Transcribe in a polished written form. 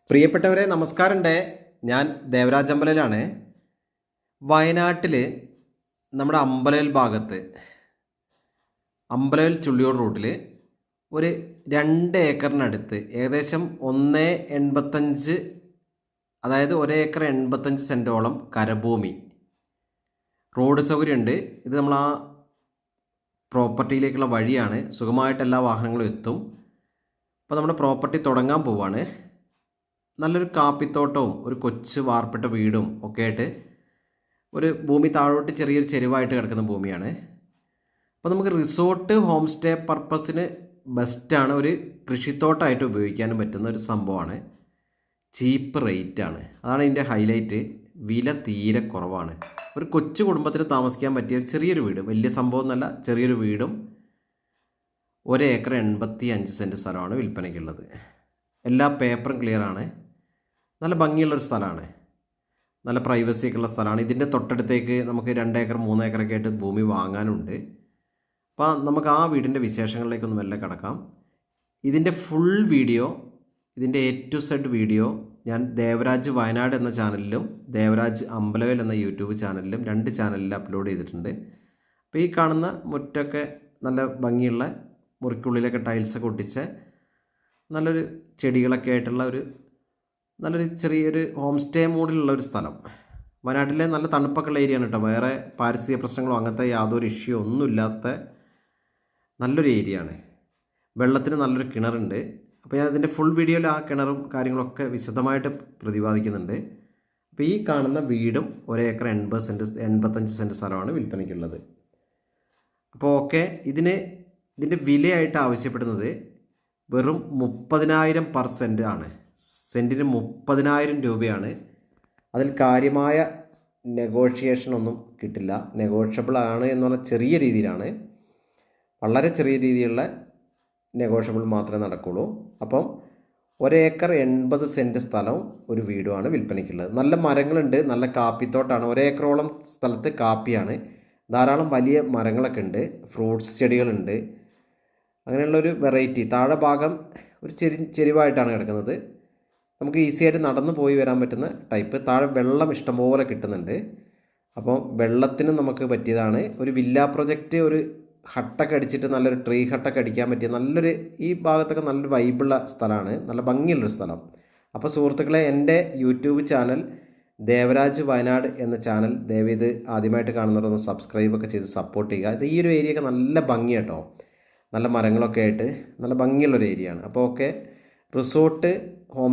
പ്രിയപ്പെട്ടവരെ നമസ്കാരമുണ്ട്. ഞാൻ ദേവരാജ് അമ്പലയിലാണ്. വയനാട്ടിൽ നമ്മുടെ അമ്പലവയൽ ഭാഗത്ത് അമ്പലവയൽ ചുള്ളിയോട് റൂട്ടിൽ ഒരു 2 ഏക്കറിനടുത്ത് ഏകദേശം 1.85, അതായത് 1 ഏക്കർ 85 സെൻറ്റോളം കരഭൂമി, റോഡ് സൗകര്യമുണ്ട്. ഇത് നമ്മൾ ആ പ്രോപ്പർട്ടിയിലേക്കുള്ള വഴിയാണ്. സുഖമായിട്ട് എല്ലാ വാഹനങ്ങളും എത്തും. അപ്പോൾ നമ്മുടെ പ്രോപ്പർട്ടി തുടങ്ങാൻ പോവുകയാണ്. നല്ലൊരു കാപ്പിത്തോട്ടവും ഒരു കൊച്ചു വാർപ്പിട്ട വീടും ഒക്കെ ആയിട്ട് ഒരു ഭൂമി താഴോട്ട് ചെറിയൊരു ചെരുവായിട്ട് കിടക്കുന്ന ഭൂമിയാണ്. അപ്പോൾ നമുക്ക് റിസോർട്ട് ഹോം സ്റ്റേ പർപ്പസിന് ബെസ്റ്റാണ്. ഒരു കൃഷിത്തോട്ടമായിട്ട് ഉപയോഗിക്കാനും പറ്റുന്ന ഒരു സംഭവമാണ്. ചീപ്പ് റേറ്റാണ്, അതാണ് ഇതിൻ്റെ ഹൈലൈറ്റ്. വില തീരെ കുറവാണ്. ഒരു കൊച്ചു കുടുംബത്തിന് താമസിക്കാൻ പറ്റിയ ഒരു ചെറിയൊരു വീട്, വലിയ സംഭവം എന്നല്ല, ചെറിയൊരു വീടും 1 ഏക്കർ 85 സെൻറ്റ് സ്ഥലമാണ് വിൽപ്പനയ്ക്കുള്ളത്. എല്ലാ പേപ്പറും ക്ലിയറാണ്. നല്ല ഭംഗിയുള്ളൊരു സ്ഥലമാണ്. നല്ല പ്രൈവസിയൊക്കെ ഉള്ള സ്ഥലമാണ്. ഇതിൻ്റെ തൊട്ടടുത്തേക്ക് നമുക്ക് 2 ഏക്കർ 3 ഏക്കറൊക്കെ ആയിട്ട് ഭൂമി വാങ്ങാനുണ്ട്. അപ്പോൾ നമുക്ക് ആ വീടിൻ്റെ വിശേഷങ്ങളിലേക്കൊന്ന് മെല്ലെ കിടക്കാം. ഇതിൻ്റെ ഫുൾ വീഡിയോ, ഇതിൻ്റെ A to Z വീഡിയോ ഞാൻ ദേവരാജ് വയനാട് എന്ന ചാനലിലും ദേവരാജ് അമ്പലവയൽ എന്ന യൂട്യൂബ് ചാനലിലും 2 ചാനലിൽ അപ്ലോഡ് ചെയ്തിട്ടുണ്ട്. അപ്പോൾ ഈ കാണുന്ന മുറ്റമൊക്കെ നല്ല ഭംഗിയുള്ള, മുറിക്കുള്ളിലൊക്കെ ടൈൽസൊക്കെ ഒട്ടിച്ച് നല്ലൊരു ചെടികളൊക്കെ ആയിട്ടുള്ള നല്ലൊരു ചെറിയൊരു ഹോം സ്റ്റേ മൂഡിലുള്ള ഒരു സ്ഥലം. വയനാട്ടിലെ നല്ല തണുപ്പൊക്കെയുള്ള ഏരിയയാണ് കേട്ടോ. വേറെ പാരിസ്ഥിതിക പ്രശ്നങ്ങളോ അങ്ങനത്തെ യാതൊരു ഇഷ്യൂ ഒന്നുമില്ലാത്ത നല്ലൊരു ഏരിയയാണ്. വെള്ളത്തിന് നല്ലൊരു കിണറുണ്ട്. അപ്പോൾ ഞാൻ ഇതിൻ്റെ ഫുൾ വീഡിയോയിൽ ആ കിണറും കാര്യങ്ങളൊക്കെ വിശദമായിട്ട് പ്രതിപാദിക്കുന്നുണ്ട്. അപ്പോൾ ഈ കാണുന്ന വീടും 1 ഏക്കർ 85 സെൻറ്റ് സ്ഥലമാണ് വിൽപ്പനയ്ക്കുള്ളത്. അപ്പോൾ ഓക്കെ, ഇതിൻ്റെ വിലയായിട്ട് ആവശ്യപ്പെടുന്നത് വെറും 30,000 പെർ സെൻറ്റ് ആണ്. സെൻറ്റിന് 30,000 രൂപയാണ്. അതിൽ കാര്യമായ നെഗോഷിയേഷനൊന്നും കിട്ടില്ല. നെഗോഷ്യബിൾ ആണ് എന്ന് പറഞ്ഞാൽ ചെറിയ രീതിയിലാണ്, വളരെ ചെറിയ രീതിയിലുള്ള നെഗോഷ്യബിൾ മാത്രമേ നടക്കുകയുള്ളൂ. അപ്പം 1 ഏക്കർ 80 സെൻറ്റ് സ്ഥലവും ഒരു വീടുമാണ് വിൽപ്പനയ്ക്കുള്ളത്. നല്ല മരങ്ങളുണ്ട്, നല്ല കാപ്പിത്തോട്ടാണ്. 1 ഏക്കറോളം സ്ഥലത്ത് കാപ്പിയാണ്. ധാരാളം വലിയ മരങ്ങളൊക്കെ ഉണ്ട്, ഫ്രൂട്ട്സ് ചെടികളുണ്ട്. അങ്ങനെയുള്ളൊരു വെറൈറ്റി. താഴെ ഭാഗം ഒരു ചെരിവായിട്ടാണ് കിടക്കുന്നത്. നമുക്ക് ഈസി ആയിട്ട് നടന്നു പോയി വരാൻ പറ്റുന്ന ടൈപ്പ്. താഴെ വെള്ളം ഇഷ്ടംപോലെ കിട്ടുന്നുണ്ട്. അപ്പോൾ വെള്ളത്തിന് നമുക്ക് പറ്റിയതാണ്. ഒരു വില്ല പ്രൊജക്റ്റ്, ഒരു ഹട്ടൊക്കെ അടിച്ചിട്ട് നല്ലൊരു ട്രീ ഹട്ടൊക്കെ അടിക്കാൻ പറ്റിയ നല്ലൊരു, ഈ ഭാഗത്തൊക്കെ നല്ലൊരു വൈബുള്ള സ്ഥലമാണ്, നല്ല ഭംഗിയുള്ളൊരു സ്ഥലം. അപ്പോൾ സുഹൃത്തുക്കളെ, എൻ്റെ യൂട്യൂബ് ചാനൽ ദേവരാജ് വയനാട് എന്ന ചാനൽ ദയവേത് ആദ്യമായിട്ട് കാണുന്നവരൊന്ന് സബ്സ്ക്രൈബൊക്കെ ചെയ്ത് സപ്പോർട്ട് ചെയ്യുക. ഇത് ഈ ഒരു ഏരിയയൊക്കെ നല്ല ഭംഗി കേട്ടോ. നല്ല മരങ്ങളൊക്കെ ആയിട്ട് നല്ല ഭംഗിയുള്ളൊരു ഏരിയയാണ്. അപ്പോൾ ഓക്കെ, റിസോർട്ട്